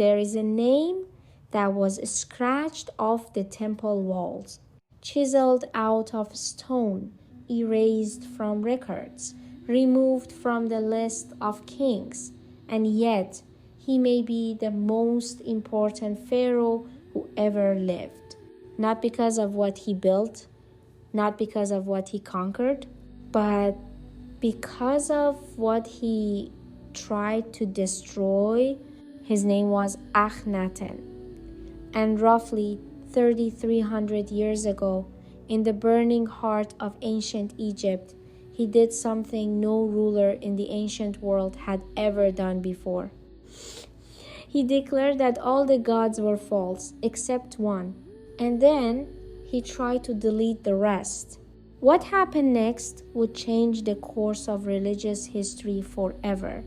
there is a name that was scratched off the temple walls, chiseled out of stone, erased from records, removed from the list of kings, and yet he may be the most important pharaoh who ever lived. Not because of what he built, not because of what he conquered, but because of what he tried to destroy. His name was Akhenaten. And roughly 3,300 years ago, in the burning heart of ancient Egypt, he did something no ruler in the ancient world had ever done before. He declared that all the gods were false except one, and then he tried to delete the rest. What happened next would change the course of religious history forever.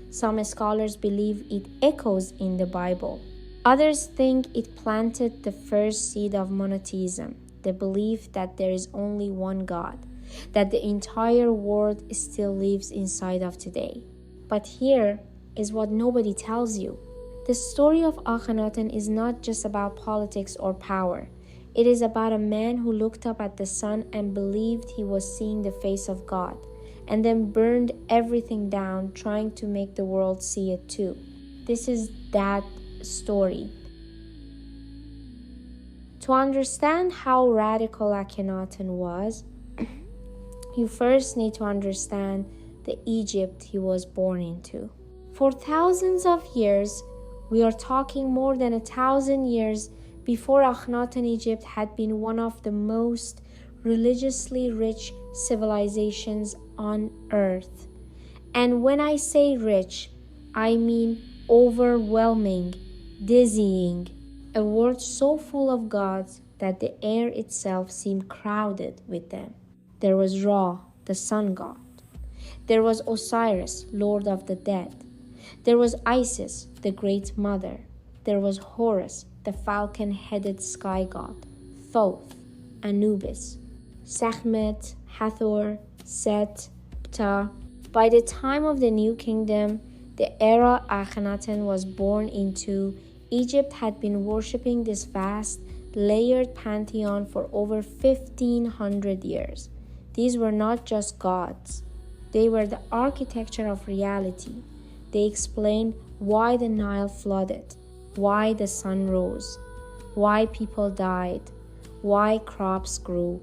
Some scholars believe it echoes in the Bible. Others think it planted the first seed of monotheism, the belief that there is only one God, that the entire world still lives inside of today. But here is what nobody tells you. The story of Akhenaten is not just about politics or power. It is about a man who looked up at the sun and believed he was seeing the face of God, and then burned everything down trying to make the world see it too. This is that story. To understand how radical Akhenaten was, you first need to understand the Egypt he was born into. For thousands of years, we are talking more than 1,000 years before Akhenaten, Egypt had been one of the most religiously rich civilizations on earth. And when I say rich, I mean overwhelming, dizzying, a world so full of gods that the air itself seemed crowded with them. There was Ra, the sun god. There was Osiris, lord of the dead. There was Isis, the great mother. There was Horus, the falcon-headed sky god. Thoth, Anubis, Sekhmet, Hathor, Set, Ptah. By the time of the New Kingdom, the era Akhenaten was born into, Egypt had been worshipping this vast, layered pantheon for over 1,500 years. These were not just gods. They were the architecture of reality. They explained why the Nile flooded, why the sun rose, why people died, why crops grew.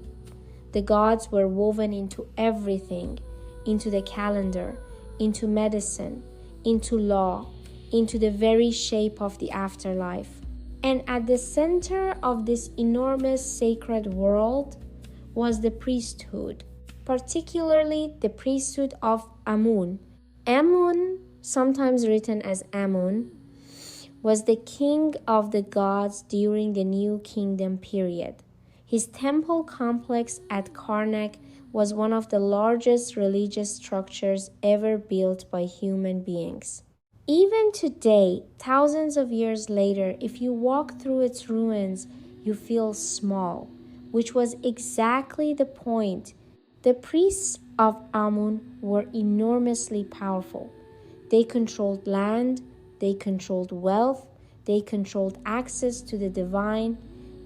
The gods were woven into everything, into the calendar, into medicine, into law, into the very shape of the afterlife. And at the center of this enormous sacred world was the priesthood, particularly the priesthood of Amun. Amun, sometimes written as Amun, was the king of the gods during the New Kingdom period. His temple complex at Karnak was one of the largest religious structures ever built by human beings. Even today, thousands of years later, if you walk through its ruins, you feel small, which was exactly the point. The priests of Amun were enormously powerful. They controlled land, they controlled wealth, they controlled access to the divine.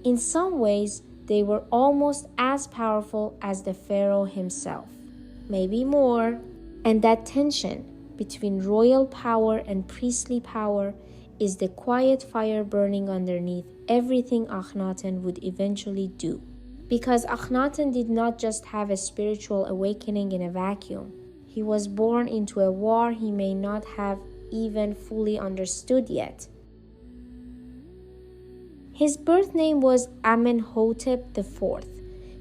In some ways, they were almost as powerful as the pharaoh himself, maybe more. And that tension between royal power and priestly power is the quiet fire burning underneath everything Akhenaten would eventually do. Because Akhenaten did not just have a spiritual awakening in a vacuum. He was born into a war he may not have even fully understood yet. His birth name was Amenhotep IV.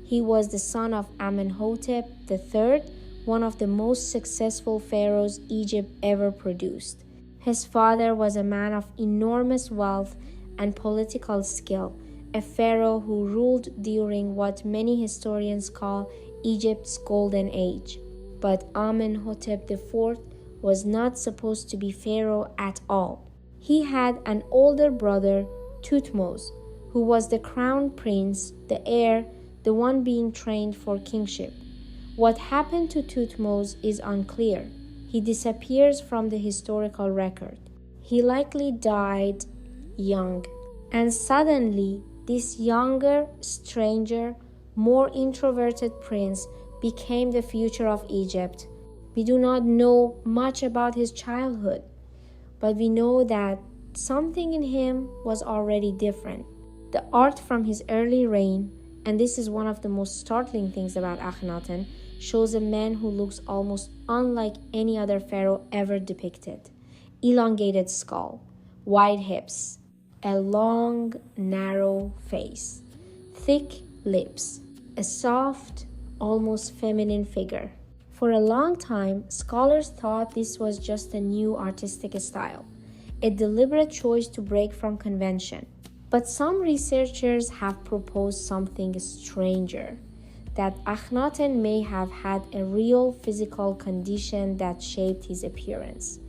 He was the son of Amenhotep III, one of the most successful pharaohs Egypt ever produced. His father was a man of enormous wealth and political skill, a pharaoh who ruled during what many historians call Egypt's golden age. But Amenhotep IV was not supposed to be pharaoh at all. He had an older brother, Thutmose, who was the crown prince, the heir, the one being trained for kingship. What happened to Thutmose is unclear. He disappears from the historical record. He likely died young. And suddenly, this younger, stranger, more introverted prince became the future of Egypt. We do not know much about his childhood, but we know that something in him was already different. The art from his early reign, and this is one of the most startling things about Akhenaten, shows a man who looks almost unlike any other pharaoh ever depicted. Elongated skull, wide hips, a long, narrow face, thick lips, a soft, almost feminine figure. For a long time, scholars thought this was just a new artistic style, a deliberate choice to break from convention. But some researchers have proposed something stranger, that Akhenaten may have had a real physical condition that shaped his appearance.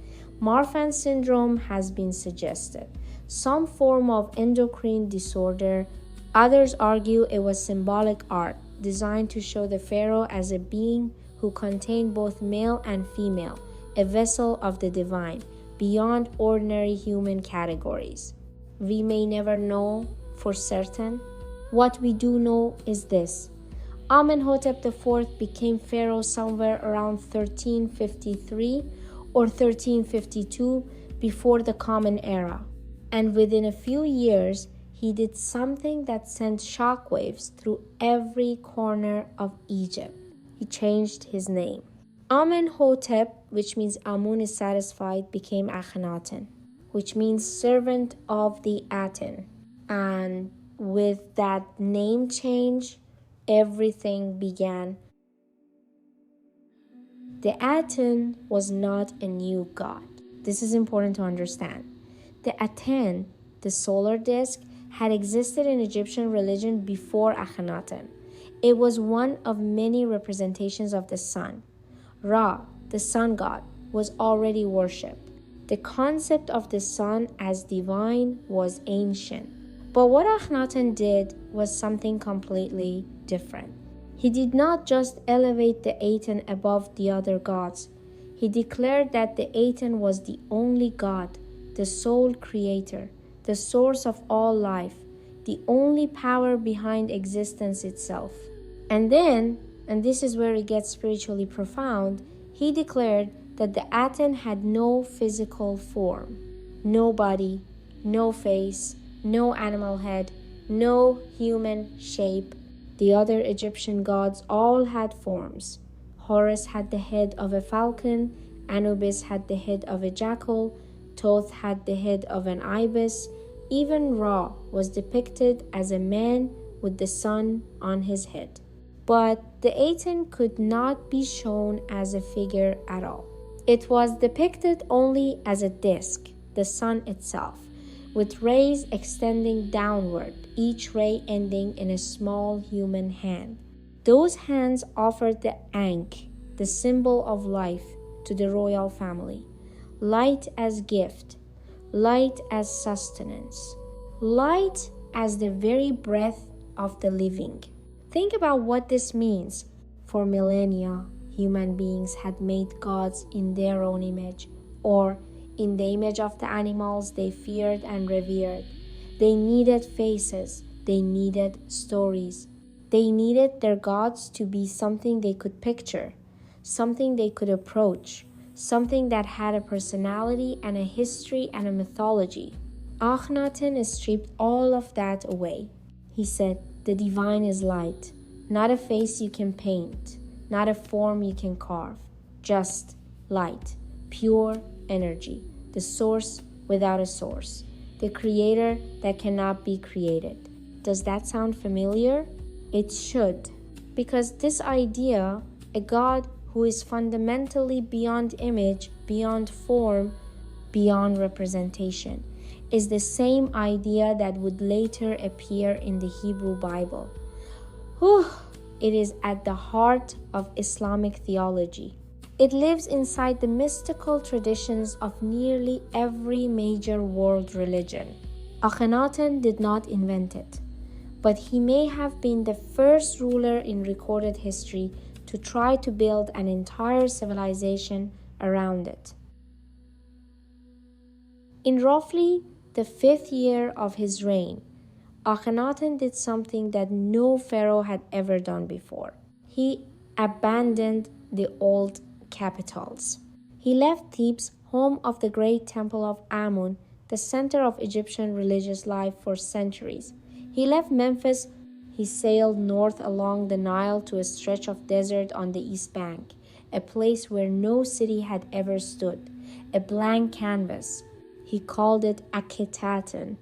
Marfan syndrome has been suggested, some form of endocrine disorder. Others argue it was symbolic art designed to show the pharaoh as a being who contained both male and female, a vessel of the divine, beyond ordinary human categories. We may never know for certain. What we do know is this: Amenhotep IV became pharaoh somewhere around 1353 or 1352 before the Common Era. And within a few years, he did something that sent shockwaves through every corner of Egypt. He changed his name. Amenhotep, which means Amun is satisfied, became Akhenaten, which means servant of the Aten. And with that name change, everything began. The Aten was not a new god. This is important to understand. The Aten, the solar disk, had existed in Egyptian religion before Akhenaten. It was one of many representations of the sun. Ra, the sun god, was already worshipped. The concept of the sun as divine was ancient. But what Akhenaten did was something completely different. He did not just elevate the Aten above the other gods. He declared that the Aten was the only god, the sole creator, the source of all life, the only power behind existence itself. And then, and this is where it gets spiritually profound, he declared that the Aten had no physical form, no body, no face, no animal head, no human shape. The other Egyptian gods all had forms. Horus had the head of a falcon, Anubis had the head of a jackal, Thoth had the head of an ibis. Even Ra was depicted as a man with the sun on his head. But the Aten could not be shown as a figure at all. It was depicted only as a disk, the sun itself, with rays extending downward, each ray ending in a small human hand. Those hands offered the Ankh, the symbol of life, to the royal family. Light as gift, light as sustenance, light as the very breath of the living. Think about what this means. For millennia, human beings had made gods in their own image, or in the image of the animals they feared and revered. They needed faces, they needed stories. They needed their gods to be something they could picture, something they could approach, something that had a personality and a history and a mythology. Akhenaten stripped all of that away. He said, the divine is light, not a face you can paint, not a form you can carve, just light, pure energy, the source without a source, the creator that cannot be created. Does that sound familiar? It should, because this idea, a God who is fundamentally beyond image, beyond form, beyond representation, is the same idea that would later appear in the Hebrew Bible. It is at the heart of Islamic theology. It lives inside the mystical traditions of nearly every major world religion. Akhenaten did not invent it, but he may have been the first ruler in recorded history to try to build an entire civilization around it. In roughly the 5th year of his reign, Akhenaten did something that no pharaoh had ever done before. He abandoned the old capitals. He left Thebes, home of the great temple of Amun, the center of Egyptian religious life for centuries. He left Memphis. He sailed north along the Nile to a stretch of desert on the east bank, a place where no city had ever stood, a blank canvas. He called it Akhenaten,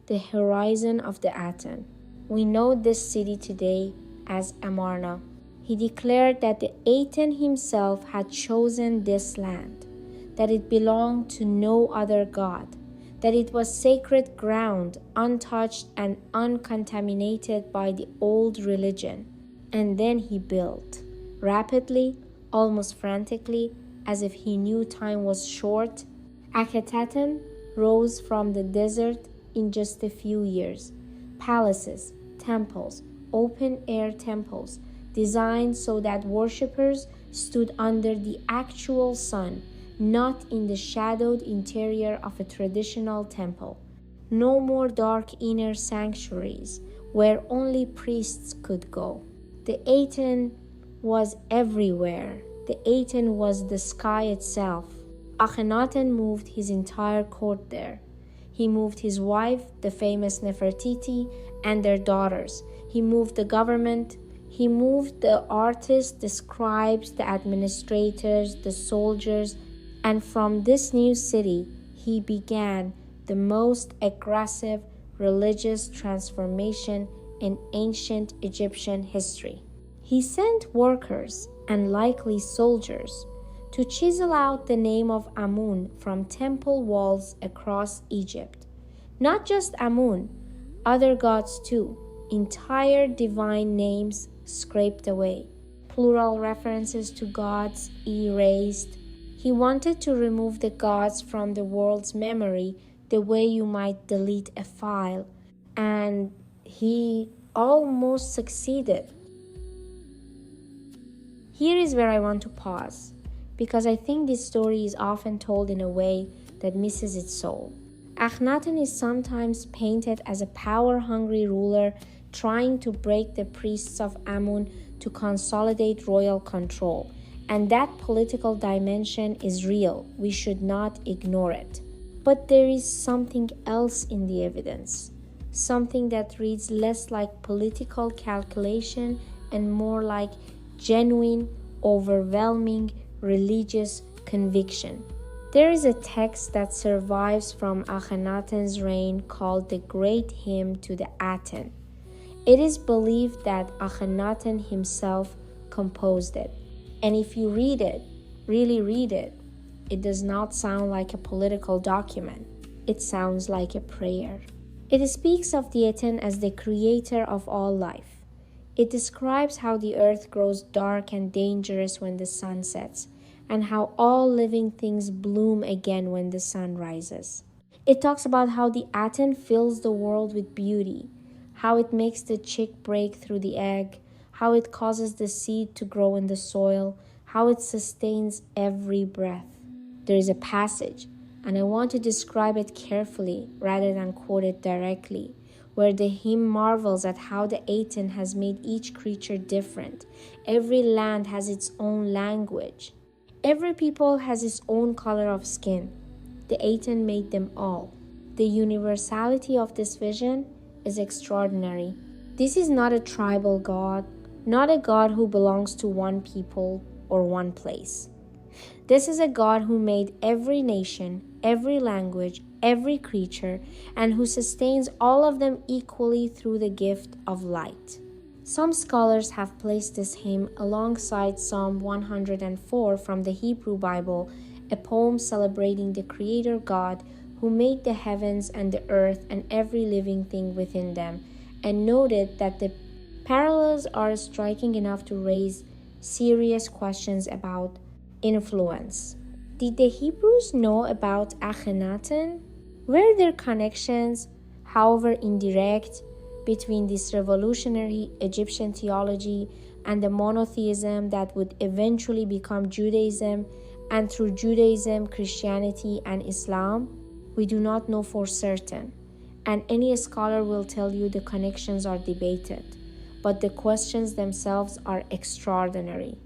the horizon of the Aten. We know this city today as Amarna. He declared that the Aten himself had chosen this land, that it belonged to no other god, that it was sacred ground, untouched and uncontaminated by the old religion. And then he built, rapidly, almost frantically, as if he knew time was short. Akhenaten rose from the desert in just a few years. Palaces, temples, open-air temples, designed so that worshippers stood under the actual sun, not in the shadowed interior of a traditional temple. No more dark inner sanctuaries where only priests could go. The Aten was everywhere. The Aten was the sky itself. Akhenaten moved his entire court there. He moved his wife, the famous Nefertiti, and their daughters. He moved the government. He moved the artists, the scribes, the administrators, the soldiers, and from this new city, he began the most aggressive religious transformation in ancient Egyptian history. He sent workers, and likely soldiers, to chisel out the name of Amun from temple walls across Egypt. Not just Amun, other gods too, entire divine names scraped away, plural references to gods erased. He wanted to remove the gods from the world's memory the way you might delete a file, and he almost succeeded. Here is where I want to pause, because I think this story is often told in a way that misses its soul. Akhenaten is sometimes painted as a power-hungry ruler trying to break the priests of Amun to consolidate royal control, and that political dimension is real. We should not ignore it. But there is something else in the evidence, something that reads less like political calculation and more like genuine, overwhelming religious conviction. There is a text that survives from Akhenaten's reign called the Great Hymn to the Aten. It is believed that Akhenaten himself composed it. And if you read it, really read it, it does not sound like a political document. It sounds like a prayer. It speaks of the Aten as the creator of all life. It describes how the earth grows dark and dangerous when the sun sets, and how all living things bloom again when the sun rises. It talks about how the Aten fills the world with beauty, how it makes the chick break through the egg, how it causes the seed to grow in the soil, how it sustains every breath. There is a passage, and I want to describe it carefully rather than quote it directly, where the hymn marvels at how the Aten has made each creature different. Every land has its own language. Every people has its own color of skin. The Aten made them all. The universality of this vision is extraordinary. This is not a tribal god, not a god who belongs to one people or one place. This is a God who made every nation, every language, every creature, and who sustains all of them equally through the gift of light. Some scholars have placed this hymn alongside Psalm 104 from the Hebrew Bible, a poem celebrating the Creator God who made the heavens and the earth and every living thing within them, and noted that the parallels are striking enough to raise serious questions about influence. Did the Hebrews know about Akhenaten? Were there connections, however indirect, between this revolutionary Egyptian theology and the monotheism that would eventually become Judaism, and through Judaism, Christianity, and Islam? We do not know for certain, and any scholar will tell you the connections are debated, but the questions themselves are extraordinary.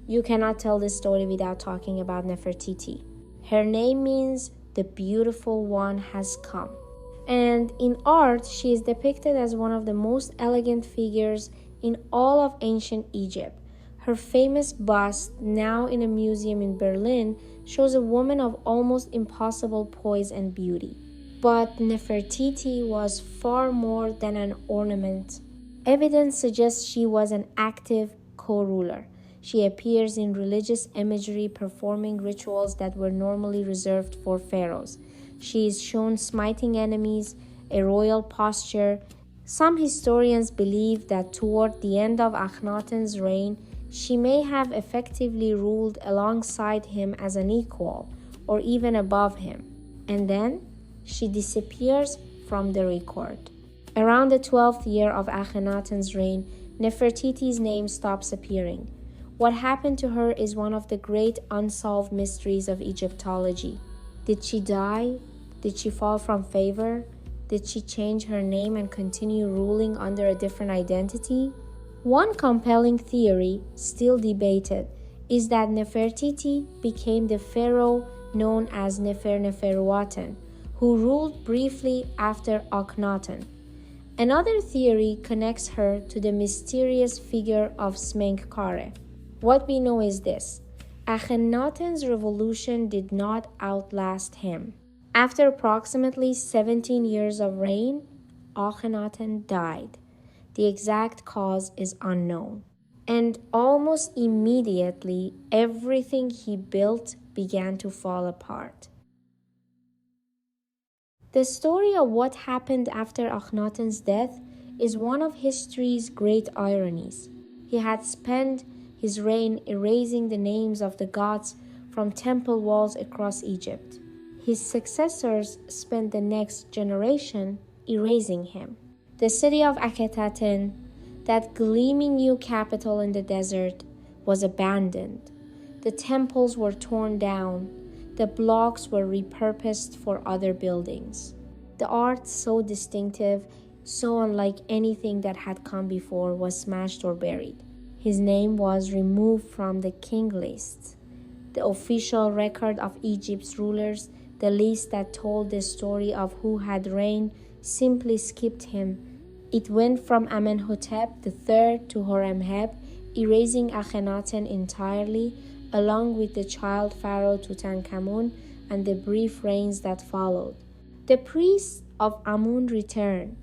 You cannot tell this story without talking about Nefertiti. Her name means the beautiful one has come. And in art, she is depicted as one of the most elegant figures in all of ancient Egypt. Her famous bust, now in a museum in Berlin, shows a woman of almost impossible poise and beauty. But Nefertiti was far more than an ornament. Evidence suggests she was an active co-ruler. She appears in religious imagery performing rituals that were normally reserved for pharaohs. She is shown smiting enemies, a royal posture. Some historians believe that toward the end of Akhenaten's reign, she may have effectively ruled alongside him as an equal, or even above him. And then she disappears from the record. Around the 12th year of Akhenaten's reign, Nefertiti's name stops appearing. What happened to her is one of the great unsolved mysteries of Egyptology. Did she die? Did she fall from favor? Did she change her name and continue ruling under a different identity? One compelling theory, still debated, is that Nefertiti became the pharaoh known as Neferuaten, who ruled briefly after Akhenaten. Another theory connects her to the mysterious figure of Smenkhkare. What we know is this: Akhenaten's revolution did not outlast him. After approximately 17 years of reign, Akhenaten died. The exact cause is unknown. And almost immediately, everything he built began to fall apart. The story of what happened after Akhenaten's death is one of history's great ironies. He had spent his reign erasing the names of the gods from temple walls across Egypt. His successors spent the next generation erasing him. The city of Akhenaten, that gleaming new capital in the desert, was abandoned. The temples were torn down. The blocks were repurposed for other buildings. The art, so distinctive, so unlike anything that had come before, was smashed or buried. His name was removed from the king list, the official record of Egypt's rulers. The list that told the story of who had reigned simply skipped him. It went from Amenhotep III to Horemheb, erasing Akhenaten entirely, along with the child pharaoh Tutankhamun and the brief reigns that followed. The priests of Amun returned.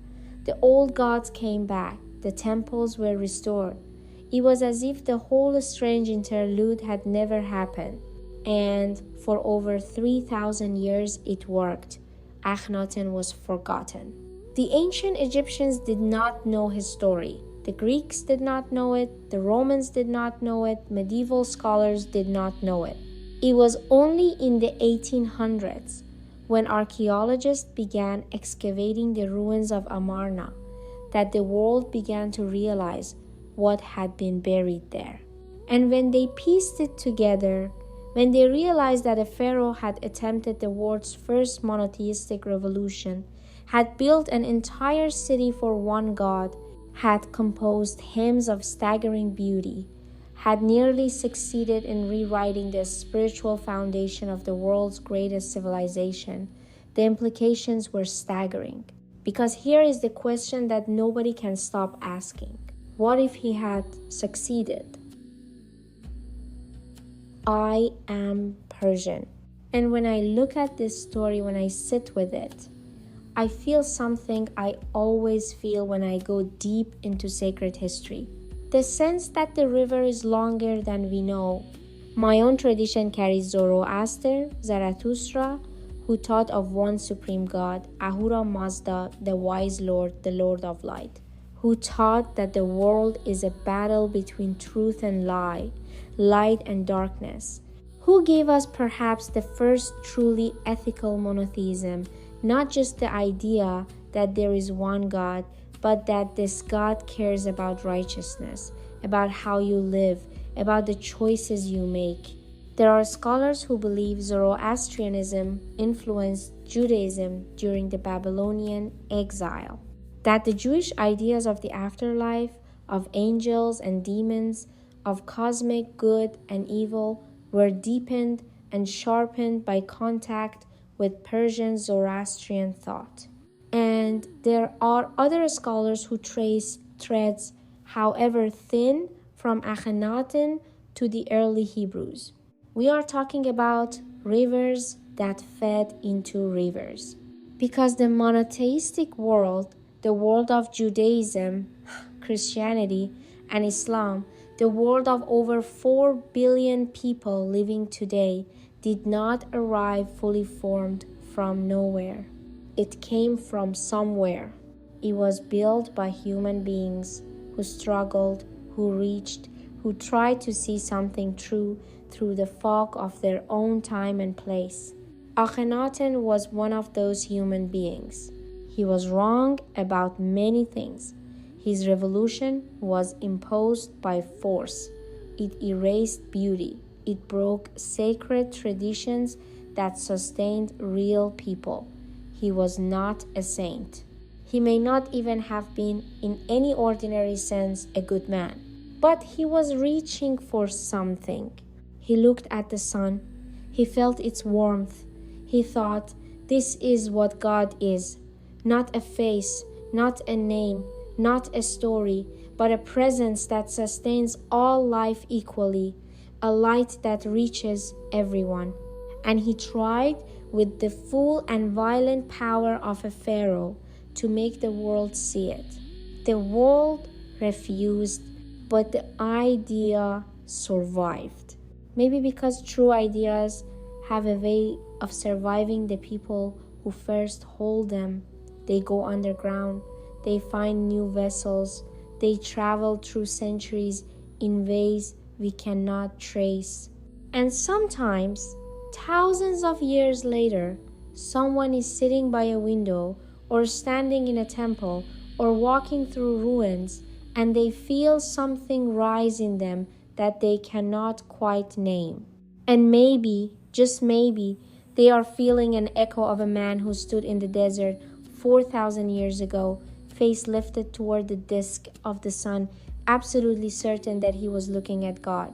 The old gods came back. The temples were restored. It was as if the whole strange interlude had never happened. And for over 3,000 years it worked. Akhenaten was forgotten. The ancient Egyptians did not know his story. The Greeks did not know it. The Romans did not know it. Medieval scholars did not know it. It was only in the 1800s when archaeologists began excavating the ruins of Amarna that the world began to realize what had been buried there. And when they pieced it together, when they realized that a pharaoh had attempted the world's first monotheistic revolution, had built an entire city for one god, had composed hymns of staggering beauty, had nearly succeeded in rewriting the spiritual foundation of the world's greatest civilization, the implications were staggering. Because here is the question that nobody can stop asking. What if he had succeeded? I am Persian. And when I look at this story, when I sit with it, I feel something I always feel when I go deep into sacred history. The sense that the river is longer than we know. My own tradition carries Zoroaster, Zarathustra, who taught of one supreme God, Ahura Mazda, the wise Lord, the Lord of light, who taught that the world is a battle between truth and lie, light and darkness, who gave us perhaps the first truly ethical monotheism, not just the idea that there is one God, but that this God cares about righteousness, about how you live, about the choices you make. There are scholars who believe Zoroastrianism influenced Judaism during the Babylonian exile, that the Jewish ideas of the afterlife, of angels and demons, of cosmic good and evil were deepened and sharpened by contact with Persian Zoroastrian thought. And there are other scholars who trace threads, however thin, from Akhenaten to the early Hebrews. We are talking about rivers that fed into rivers. Because the monotheistic world, the world of Judaism, Christianity, and Islam, the world of over 4 billion people living today, did not arrive fully formed from nowhere. It came from somewhere. It was built by human beings who struggled, who reached, who tried to see something true through the fog of their own time and place. Akhenaten was one of those human beings. He was wrong about many things. His revolution was imposed by force. It erased beauty. It broke sacred traditions that sustained real people. He was not a saint. He may not even have been, in any ordinary sense, a good man. But he was reaching for something. He looked at the sun. He felt its warmth. He thought, this is what God is. Not a face, not a name, not a story, but a presence that sustains all life equally, a light that reaches everyone. And he tried with the full and violent power of a pharaoh to make the world see it. The world refused, but the idea survived. Maybe because true ideas have a way of surviving the people who first hold them. They go underground, they find new vessels, they travel through centuries in ways we cannot trace. And sometimes, thousands of years later, someone is sitting by a window or standing in a temple or walking through ruins, and they feel something rise in them that they cannot quite name. And maybe, just maybe, they are feeling an echo of a man who stood in the desert 4,000 years ago, face lifted toward the disk of the sun, absolutely certain that he was looking at God.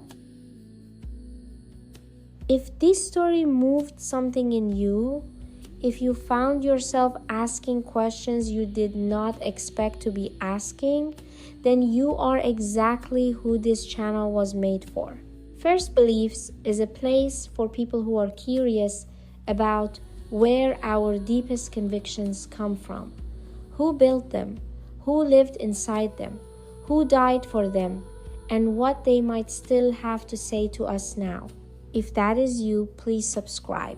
If this story moved something in you, if you found yourself asking questions you did not expect to be asking, then you are exactly who this channel was made for. First Beliefs is a place for people who are curious about where our deepest convictions come from, who built them, who lived inside them, who died for them, and what they might still have to say to us now. If that is you, please subscribe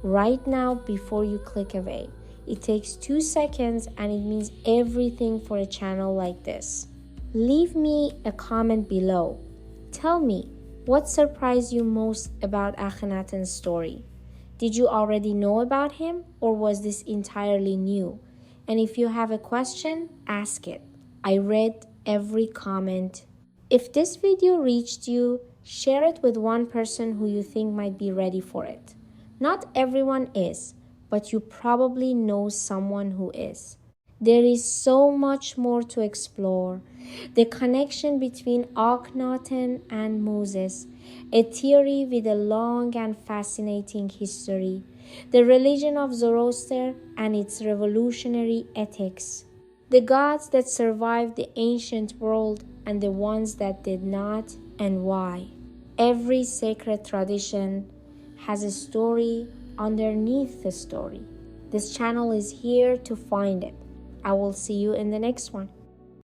right now before you click away. It takes 2 seconds and it means everything for a channel like this. Leave me a comment below. Tell me, what surprised you most about Akhenaten's story? Did you already know about him, or was this entirely new? And if you have a question, ask it. I read every comment. If this video reached you, share it with one person who you think might be ready for it. Not everyone is, but you probably know someone who is. There is so much more to explore. The connection between Akhenaten and Moses, a theory with a long and fascinating history, the religion of Zoroaster and its revolutionary ethics, the gods that survived the ancient world and the ones that did not, and why. Every sacred tradition has a story underneath the story. This channel is here to find it. I will see you in the next one.